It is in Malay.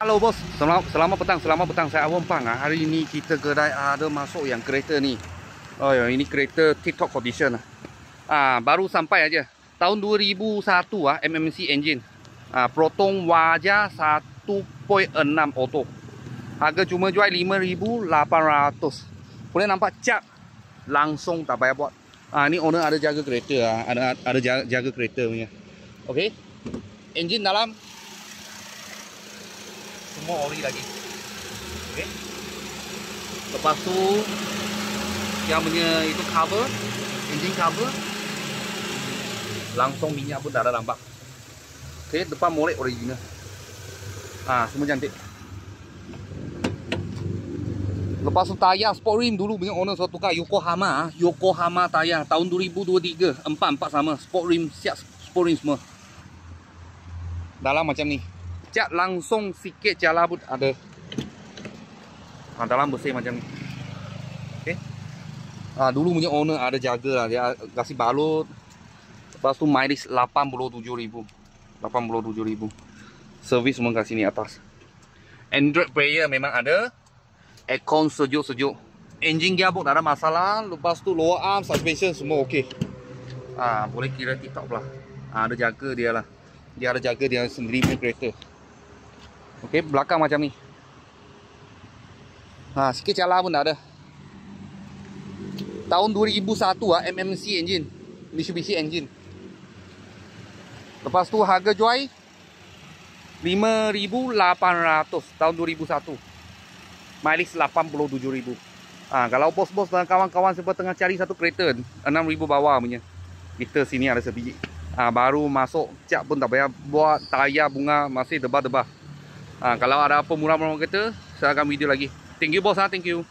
Halo bos, selamat petang saya Awang Pang. Hari ini kita kedai ada masuk yang kereta ni. Oh ya, ini kereta TikTok condition. Baru sampai aja. Tahun 2001 MMC engine. Proton wajar 1.6 auto. Harga cuma jual 5,800. Boleh nampak cap langsung tak payah buat. Ni owner ada jaga kereta, ada jaga kereta punya. Okey. Engine dalam semua ori lagi. Okey. Lepas tu yang punya itu cover, engine cover langsung minyak pun dah ada nampak. Okey, depan molek original. Semua cantik. Lepas tu tayar sport rim dulu punya owner suatu tukar Yokohama tayar tahun 2023, 4 sama, sport rim siap, sport rim semua. Dalam macam ni. Cat langsung sikit jala pun ada. Dalam bersih macam ni. Okey. Dulu punya owner ada jaga lah, dia kasih balut. Lepas tu mileage 87,000. 87,000. Servis semua kat sini atas. Android player memang ada. Aircon sejuk-sejuk. Engine gearbox tak ada masalah. Lepas tu lower arm, suspension semua okey. Boleh kira TikTok lah. Ada jaga dia lah. Dia ada jaga dia sendiri punya kereta. Okey, belakang macam ni. Sikit cala pun tak ada. Tahun 2001 MMC engine. Mitsubishi engine. Lepas tu harga jual 5,800 tahun 2001. Mileage 87,000. Kalau bos-bos dan kawan-kawan semua tengah cari satu kereta 6,000 bawah punya. Kita sini ada sebiji. Baru masuk, cat pun tak payah buat, tayar bunga masih debah-debah. Kalau ada apa murah-murah kereta, saya akan video lagi. Thank you bos, thank you.